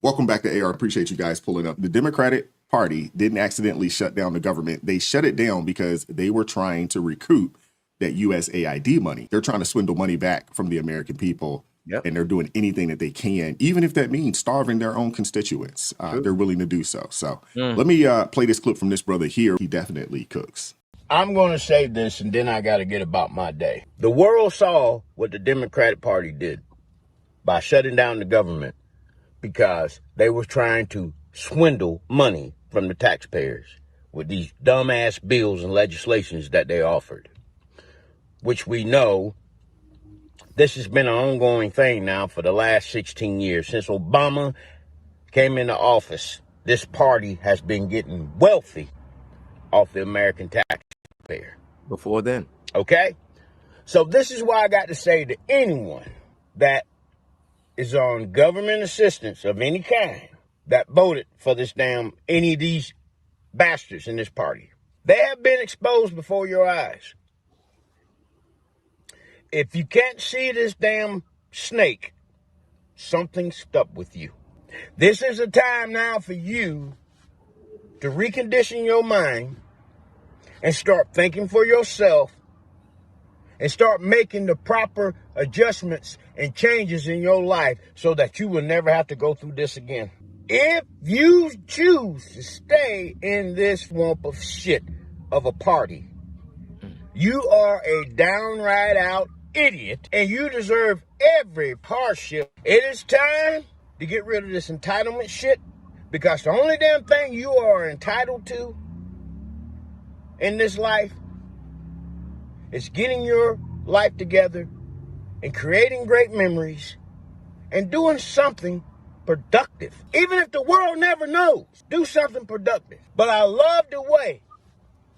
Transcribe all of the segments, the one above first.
Welcome back to AR. Appreciate you guys pulling up. The Democratic Party didn't accidentally shut down the government. They shut it down because they were trying to recoup that USAID money. They're trying to swindle money back from the American people. Yep. And they're doing anything that they can, even if that means starving their own constituents. They're willing to do so. So let me play this clip from this brother here. He definitely cooks. I'm going to say this, and then I got to get about my day. The world saw what the Democratic Party did by shutting down the government because they were trying to swindle money from the taxpayers with these dumbass bills and legislations that they offered, which we know this has been an ongoing thing now for the last 16 years. Since Obama came into office, this party has been getting wealthy off the American taxpayer. Before then. Okay? So this is why I got to say to anyone that is on government assistance of any kind that voted for this any of these bastards in this party. They have been exposed before your eyes. If you can't see this damn snake, something's up with you. This is a time now for you to recondition your mind and start thinking for yourself and start making the proper adjustments and changes in your life so that you will never have to go through this again. If you choose to stay in this swamp of shit of a party, you are a downright out idiot, and you deserve every hardship. It is time to get rid of this entitlement shit, because the only damn thing you are entitled to in this life is getting your life together and creating great memories and doing something productive. Even if the world never knows, do something productive. But I love the way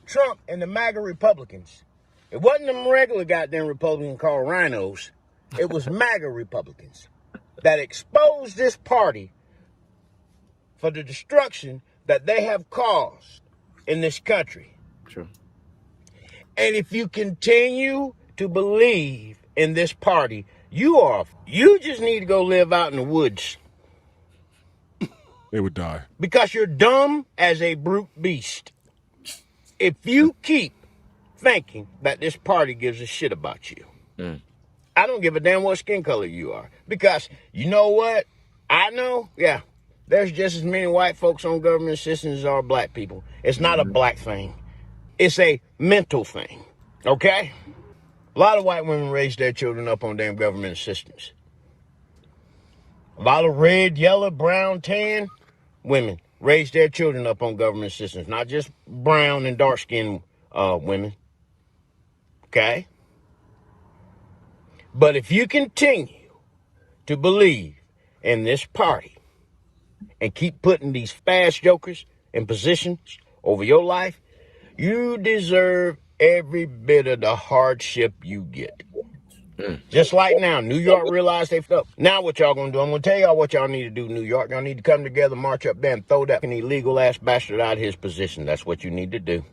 Trump and the MAGA Republicans, it wasn't them regular goddamn Republicans called rhinos. It was MAGA Republicans that exposed this party for the destruction that they have caused in this country. Sure. And if you continue to believe in this party, you just need to go live out in the woods. They would die. Because you're dumb as a brute beast. If you keep thinking that this party gives a shit about you, I don't give a damn what skin color you are. Because you know what? I know, there's just as many white folks on government assistance as are black people. It's not a black thing. It's a mental thing, okay? A lot of white women raise their children up on damn government assistance. A lot of red, yellow, brown, tan women raise their children up on government assistance, not just brown and dark-skinned women. Okay? But if you continue to believe in this party and keep putting these fast jokers in positions over your life, you deserve every bit of the hardship you get. Just like now, New York realized they fucked up. Now what y'all gonna do? I'm gonna tell y'all what y'all need to do, New York. Y'all need to come together, march up there, and throw that illegal ass bastard out of his position. That's what you need to do.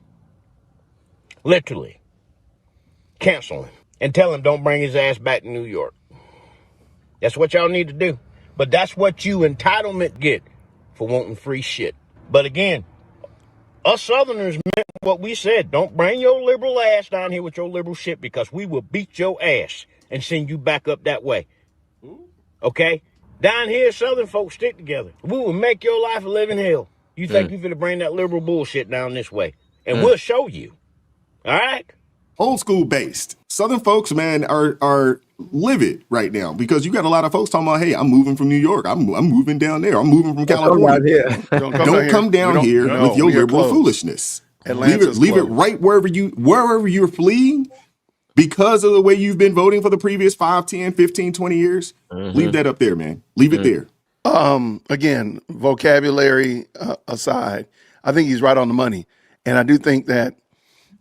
Literally. Cancel him. And tell him don't bring his ass back to New York. That's what y'all need to do. But that's what you entitlement get for wanting free shit. But again, us Southerners meant what we said. Don't bring your liberal ass down here with your liberal shit, because we will beat your ass and send you back up that way. Okay? Down here, Southern folks stick together. We will make your life a living hell. You think you finna bring that liberal bullshit down this way. And we'll show you. All right? Old school based. Southern folks, man, are livid right now because you got a lot of folks talking about, hey, I'm moving from New York. I'm moving down there. I'm moving from California. Don't come down here with your liberal foolishness. Leave it right wherever you're fleeing because of the way you've been voting for the previous 5, 10, 15, 20 years. Leave that up there, man. Leave it there. Again, vocabulary aside, I think he's right on the money. And I do think that,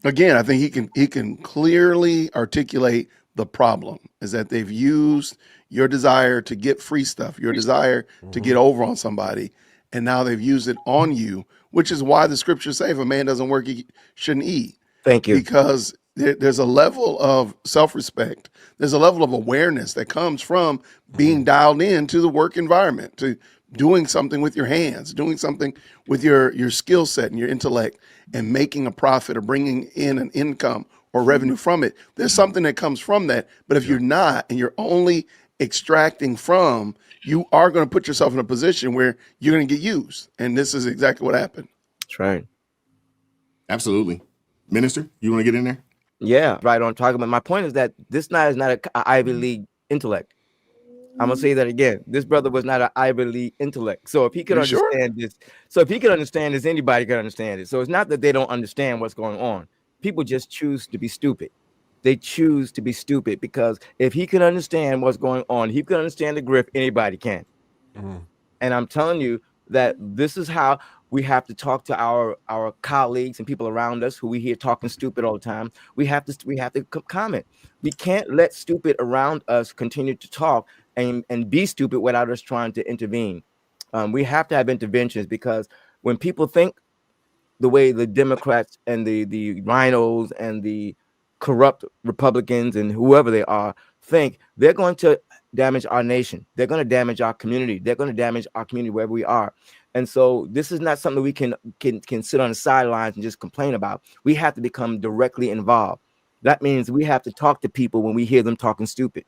again, I think he can clearly articulate the problem is that they've used your desire to get free stuff, your desire to get over on somebody, and now they've used it on you, which is why the scriptures say if a man doesn't work, he shouldn't eat. Thank you. Because there's a level of self-respect. There's a level of awareness that comes from being dialed into the work environment, to doing something with your hands, doing something with your skill set and your intellect, and making a profit or bringing in an income or revenue from it. There's something that comes from that. But if you're not, and you're only extracting from, you are going to put yourself in a position where you're going to get used. And this is exactly what happened. That's right. Absolutely. Minister, you want to get in there? Yeah, right on target. But my point is that this is not an Ivy League intellect. I'm gonna say that again. This brother was not an Ivy League intellect. So if he could understand this, anybody could understand it. So it's not that they don't understand what's going on. People just choose to be stupid. They choose to be stupid because if he can understand what's going on, he can understand the grift, anybody can. And I'm telling you that this is how we have to talk to our colleagues and people around us who we hear talking stupid all the time. We have to comment. We can't let stupid around us continue to talk and be stupid without us trying to intervene. We have to have interventions, because when people think the way the Democrats and the rhinos and the corrupt Republicans and whoever they are think, they're going to damage our nation. They're going to damage our community. They're going to damage our community wherever we are. And so this is not something we can sit on the sidelines and just complain about. We have to become directly involved. That means we have to talk to people when we hear them talking stupid.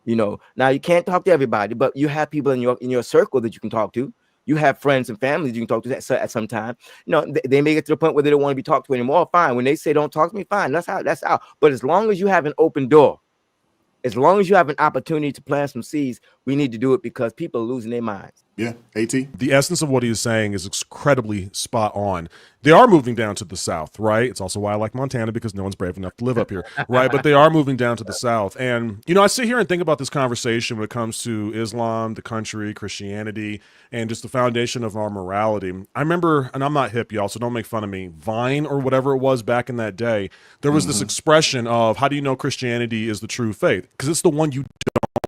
Now you can't talk to everybody, but you have people in your circle that you can talk to. You have friends and families you can talk to at some time. They may get to the point where they don't want to be talked to anymore. Fine. When they say don't talk to me, fine. That's out. But as long as you have an open door, as long as you have an opportunity to plant some seeds, we need to do it, because people are losing their minds. Yeah, AT. The essence of what he is saying is incredibly spot on. They are moving down to the South, right? It's also why I like Montana, because no one's brave enough to live up here, right? But they are moving down to the South. And, I sit here and think about this conversation when it comes to Islam, the country, Christianity, and just the foundation of our morality. I remember, and I'm not hip, y'all, so don't make fun of me, Vine or whatever it was back in that day, there was this expression of, how do you know Christianity is the true faith? Because it's the one you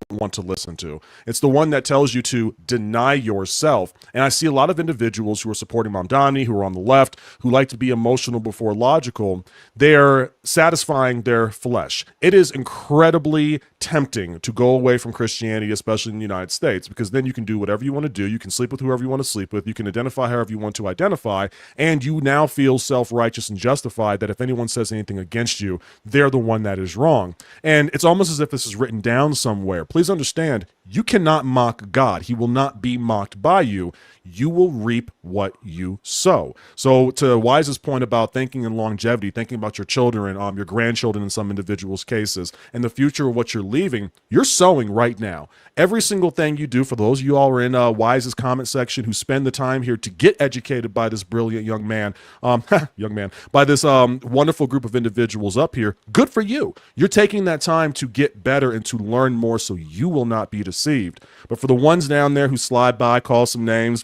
don't want to listen to. It's the one that tells you to deny yourself. And I see a lot of individuals who are supporting Mamdani, who are on the left, who like to be emotional before logical. They're satisfying their flesh. It is incredibly tempting to go away from Christianity, especially in the United States, because then you can do whatever you want to do. You can sleep with whoever you want to sleep with. You can identify however you want to identify. And you now feel self-righteous and justified that if anyone says anything against you, they're the one that is wrong. And it's almost as if this is written down somewhere. Please understand, you cannot mock God. He will not be mocked by you. You will reap what you sow. So to Wise's point about thinking in longevity, thinking about your children, your grandchildren in some individuals' cases, and the future of what you're leaving, you're sowing right now. Every single thing you do, for those of you all who are in Wise's comment section who spend the time here to get educated by this brilliant young man, by this wonderful group of individuals up here, good for you. You're taking that time to get better and to learn more so you will not be deceived. But for the ones down there who slide by, call some names,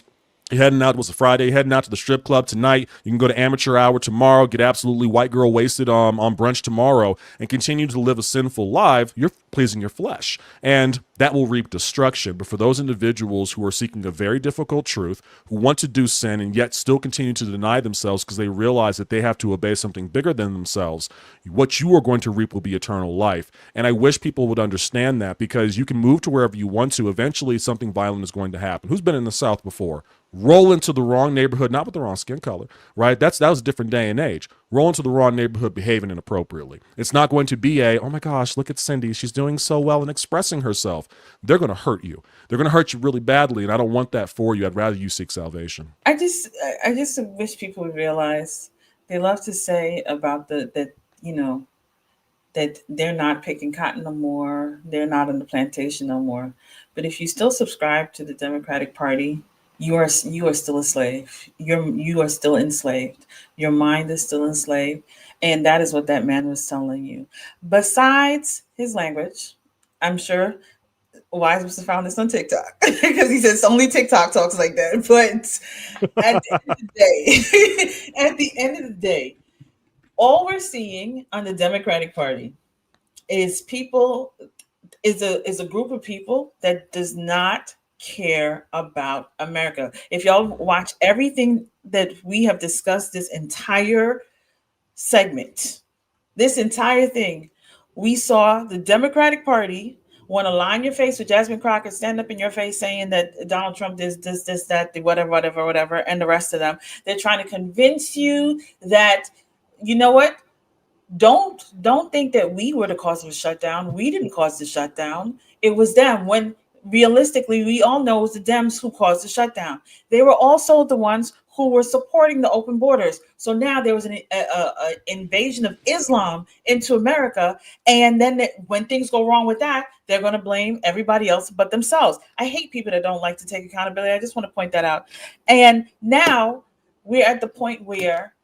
you're heading out, it was a Friday, you're heading out to the strip club tonight. You can go to amateur hour tomorrow, get absolutely white girl wasted on brunch tomorrow, and continue to live a sinful life. You're pleasing your flesh, and that will reap destruction. But for those individuals who are seeking a very difficult truth, who want to do sin and yet still continue to deny themselves because they realize that they have to obey something bigger than themselves, what you are going to reap will be eternal life. And I wish people would understand that, because you can move to wherever you want to. Eventually, something violent is going to happen. Who's been in the South before? Roll into the wrong neighborhood, not with the wrong skin color, right? That was a different day and age. Roll into the wrong neighborhood behaving inappropriately. It's not going to be oh my gosh, look at Cindy. She's doing so well and expressing herself. They're going to hurt you. They're going to hurt you really badly, and I don't want that for you. I'd rather you seek salvation. I just wish people would realize, they love to say about that they're not picking cotton no more. They're not on the plantation no more. But if you still subscribe to the Democratic Party, you are still a slave. You are still enslaved. Your mind is still enslaved. And that is what that man was telling you. Besides his language, I'm sure Wise must have found this on TikTok, because he says only TikTok talks like that. But at the end of the day, all we're seeing on the Democratic Party is a group of people that does not care about America. If y'all watch everything that we have discussed, this entire segment, this entire thing, we saw the Democratic Party Want to lie in your face with Jasmine Crockett, stand up in your face saying that Donald Trump is this, that, whatever, and the rest of them. They're trying to convince you that, you know what? Don't think that we were the cause of the shutdown. We didn't cause the shutdown. It was them. When realistically, we all know it was the Dems who caused the shutdown. They were also the ones who were supporting the open borders. So now there was an invasion of Islam into America. And then when things go wrong with that, they're going to blame everybody else but themselves. I hate people that don't like to take accountability. I just want to point that out. And now we're at the point where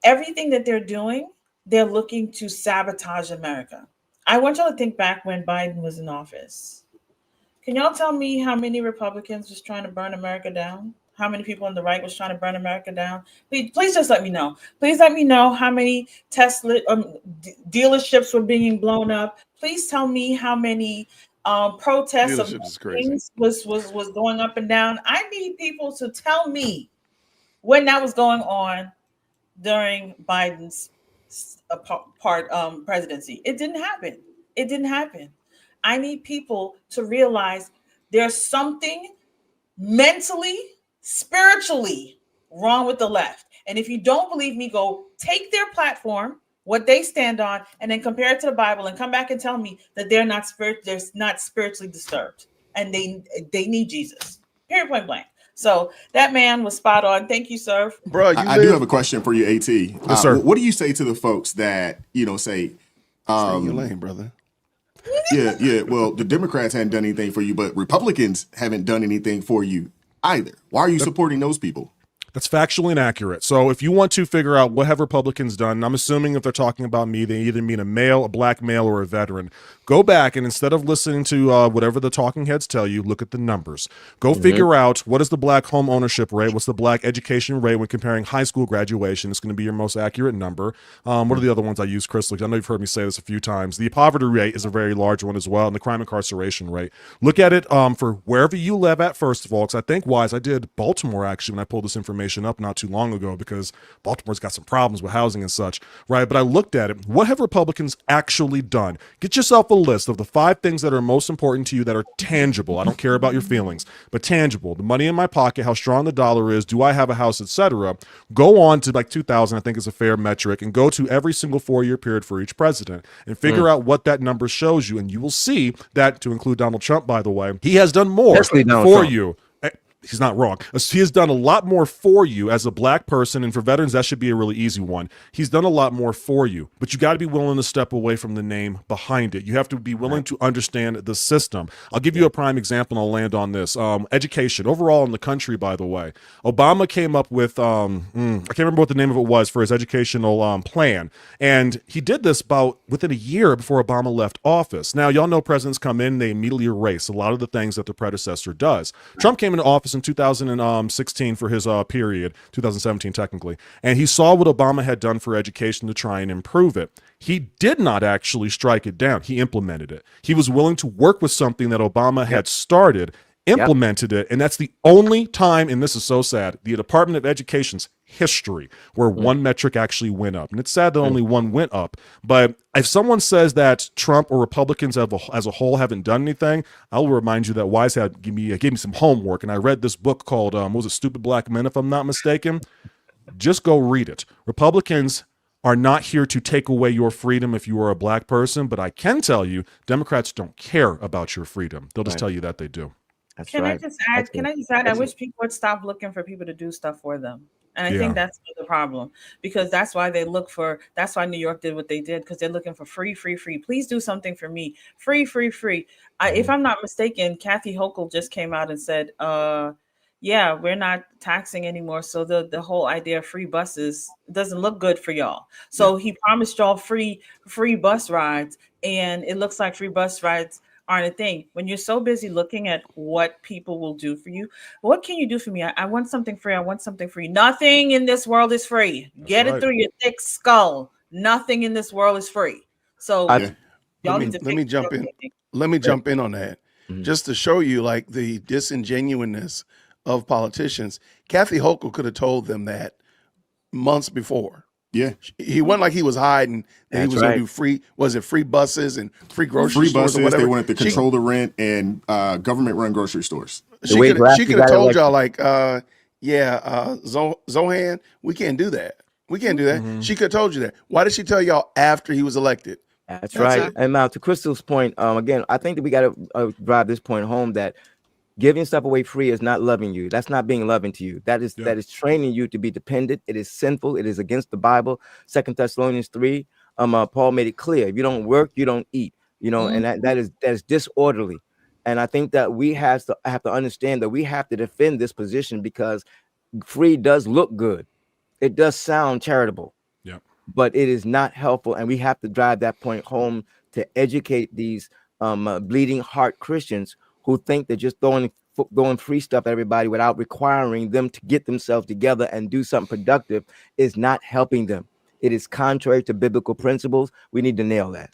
everything that they're doing, they're looking to sabotage America. I want y'all to think back when Biden was in office. Can y'all tell me how many Republicans was trying to burn America down? How many people on the right was trying to burn America down? Please just let me know. Please let me know how many Tesla dealerships were being blown up. Please tell me how many protests of things was going up and down. I need people to tell me when that was going on during Biden's presidency. It didn't happen. It didn't happen. I need people to realize there's something mentally, spiritually wrong with the left. And if you don't believe me, go take their platform, what they stand on, and then compare it to the Bible and come back and tell me that they're not spiritually disturbed and they need Jesus. Period, point blank. So that man was spot on. Thank you, sir. Bro, I do have a question for you, AT. Yes, sir. What do you say to the folks that, say, stay in your lane, brother. Yeah. Well, the Democrats hadn't done anything for you, but Republicans haven't done anything for you either. Why are you supporting those people? That's factually inaccurate. So if you want to figure out what have Republicans done, and I'm assuming if they're talking about me, they either mean a male, a black male, or a veteran. Go back and instead of listening to whatever the talking heads tell you, look at the numbers. Go figure out what is the black home ownership rate, what's the black education rate when comparing high school graduation. It's going to be your most accurate number. What are the other ones I use, Crystal? I know you've heard me say this a few times. The poverty rate is a very large one as well, and the crime incarceration rate. Look at it for wherever you live at, first of all, because I think I did Baltimore actually when I pulled this information up not too long ago, because Baltimore's got some problems with housing and such, right? But I looked at it. What have Republicans actually done? Get yourself a list of the 5 things that are most important to you that are tangible. I don't care about your feelings, but tangible. The money in my pocket, how strong the dollar is, do I have a house, etc. Go on to like 2000, I think is a fair metric, and go to every single 4-year period for each president and figure out what that number shows you. And you will see that, to include Donald Trump, by the way, he has done more for you. He's not wrong. He has done a lot more for you as a black person, and for veterans, that should be a really easy one. He's done a lot more for you, but you got to be willing to step away from the name behind it. You have to be willing to understand the system. I'll give you a prime example, and I'll land on this. Education overall in the country, by the way. Obama came up with, I can't remember what the name of it was for his educational plan, and he did this about within a year before Obama left office. Now, y'all know presidents come in, they immediately erase a lot of the things that the predecessor does. Trump came into office in 2016 for his period, 2017 technically, and he saw what Obama had done for education to try and improve it. He did not actually strike it down. He implemented it. He was willing to work with something that Obama had started, implemented it, and that's the only time, and this is so sad, the Department of Education's history where one metric actually went up. And it's sad that only one went up, but if someone says that Trump or Republicans as a whole haven't done anything, I'll remind you that Wise had gave me some homework, and I read this book called what was it, Stupid Black Men, if I'm not mistaken. Just go read it. Republicans are not here to take away your freedom if you are a black person, but I can tell you Democrats don't care about your freedom. They'll just tell you that they do. Can I just add? I wish people would stop looking for people to do stuff for them. And I think that's the problem, because that's why that's why New York did what they did, because they're looking for free. Please do something for me. Free. If I'm not mistaken, Kathy Hochul just came out and said, yeah, we're not taxing anymore. So the whole idea of free buses doesn't look good for y'all. So he promised y'all free bus rides, and it looks like free bus rides aren't a thing. When you're so busy looking at what people will do for you, what can you do for me? I want something free. I want something free. Nothing in this world is free. Get it through your thick skull. Nothing in this world is free. So y'all need to let me jump in. Let me jump in on that, just to show you like the disingenuousness of politicians. Kathy Hochul could have told them that months before. Yeah. He wasn't like he was hiding that he was going to do free buses and free grocery stores or whatever. They wanted to control the rent and government run grocery stores. She could have told y'all like, Zohan, we can't do that. We can't do that. Mm-hmm. She could have told you that. Why did she tell y'all after he was elected? That's right. And to Crystal's point, again, I think that we got to drive this point home that giving stuff away free is not loving you. That's not being loving to you. That is training you to be dependent. It is sinful. It is against the Bible. 2 Thessalonians 3. Paul made it clear: if you don't work, you don't eat. And that is disorderly. And I think that we have to understand that we have to defend this position, because free does look good. It does sound charitable. Yeah. But it is not helpful, and we have to drive that point home to educate these bleeding heart Christians who think they're just throwing free stuff at everybody without requiring them to get themselves together and do something productive is not helping them. It is contrary to biblical principles. We need to nail that.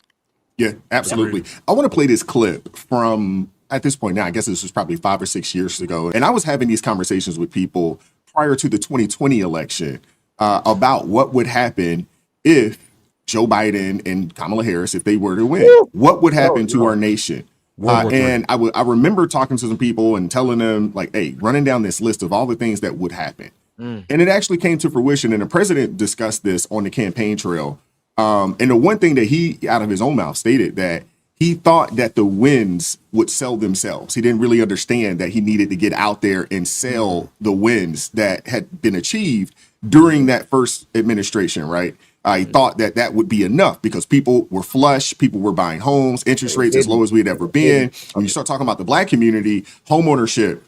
Yeah, absolutely. I want to play this clip from, at this point now, I guess this was probably 5 or 6 years ago. And I was having these conversations with people prior to the 2020 election about what would happen if Joe Biden and Kamala Harris, if they were to win, what would happen to our nation? And I remember talking to some people and telling them, like, hey, running down this list of all the things that would happen. And it actually came to fruition. And the president discussed this on the campaign trail. And the one thing that he, out of his own mouth, stated that he thought that the wins would sell themselves. He didn't really understand that he needed to get out there and sell the wins that had been achieved during that first administration, right? He thought that that would be enough because people were flush, people were buying homes, interest rates as low as we had ever been. When you start talking about the Black community, home ownership,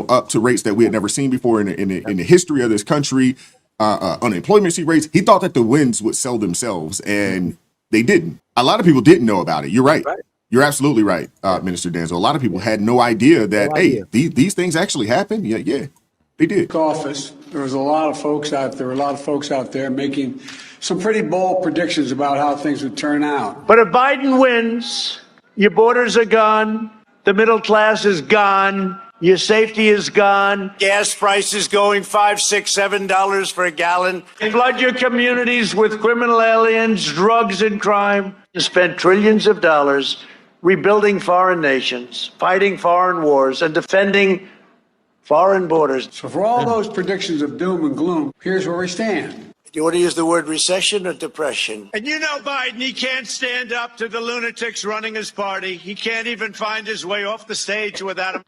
up to rates that we had never seen before in the history of this country, unemployment rates, he thought that the wins would sell themselves, and they didn't. A lot of people didn't know about it. You're right. You're absolutely right, Minister Danzo. A lot of people had no idea that, these things actually happen. Yeah, they did. Office, there was a lot of folks out there making some pretty bold predictions about how things would turn out. But if Biden wins, your borders are gone, the middle class is gone, your safety is gone, gas prices going $5, $6, $7 for a gallon. Flood your communities with criminal aliens, drugs, and crime. You spend trillions of dollars rebuilding foreign nations, fighting foreign wars, and defending foreign borders. So for all those predictions of doom and gloom, here's where we stand. Do you want to use the word recession or depression? And Biden, he can't stand up to the lunatics running his party. He can't even find his way off the stage without him.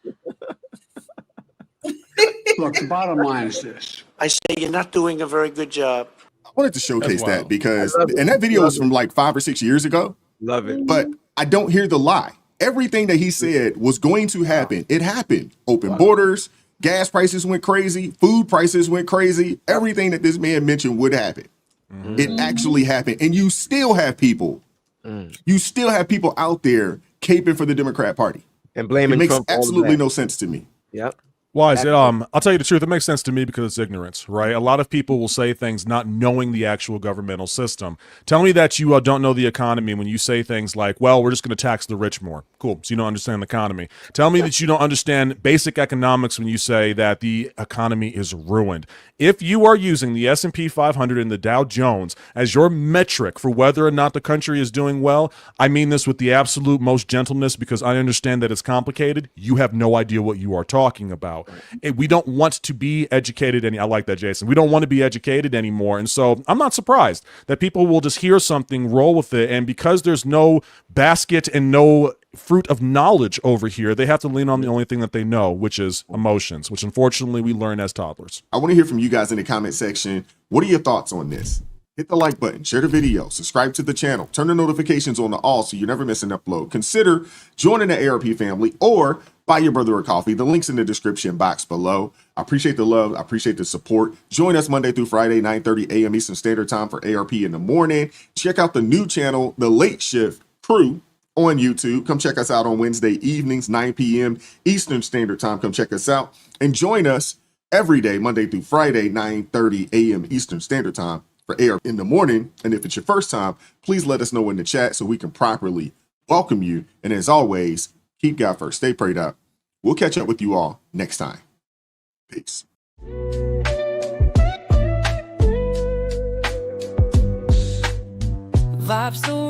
Look, the bottom line is this. I say you're not doing a very good job. I wanted to showcase that because, and that video was from like 5 or 6 years ago. Love it. But I don't hear the lie. Everything that he said was going to happen. It happened. Open borders, gas prices went crazy, food prices went crazy. Everything that this man mentioned would happen. It actually happened. And you still have people, out there caping for the Democrat Party. And blaming Trump. It makes absolutely no sense to me. Yep. Why is it? I'll tell you the truth. It makes sense to me because it's ignorance, right? A lot of people will say things not knowing the actual governmental system. Tell me that you don't know the economy when you say things like, well, we're just going to tax the rich more. Cool. So you don't understand the economy. Tell me that you don't understand basic economics when you say that the economy is ruined. If you are using the S&P 500 and the Dow Jones as your metric for whether or not the country is doing well, I mean this with the absolute most gentleness because I understand that it's complicated. You have no idea what you are talking about. We don't want to be educated I like that, Jason. We don't want to be educated anymore. And so I'm not surprised that people will just hear something, roll with it. And because there's no basket and no fruit of knowledge over here, they have to lean on the only thing that they know, which is emotions, which unfortunately we learn as toddlers. I want to hear from you guys in the comment section. What are your thoughts on this? Hit the like button, share the video, subscribe to the channel, turn the notifications on to all so you never miss an upload. Consider joining the ARP family or buy your brother a coffee. The link's in the description box below. I appreciate the love. I appreciate the support. Join us Monday through Friday, 9:30 a.m. Eastern Standard Time for ARP in the morning. Check out the new channel, The Late Shift Crew, on YouTube. Come check us out on Wednesday evenings, 9 p.m. Eastern Standard Time. Come check us out and join us every day, Monday through Friday, 9:30 a.m. Eastern Standard Time for ARP in the morning. And if it's your first time, please let us know in the chat so we can properly welcome you. And as always, keep God first. Stay prayed up. We'll catch up with you all next time. Peace. life's the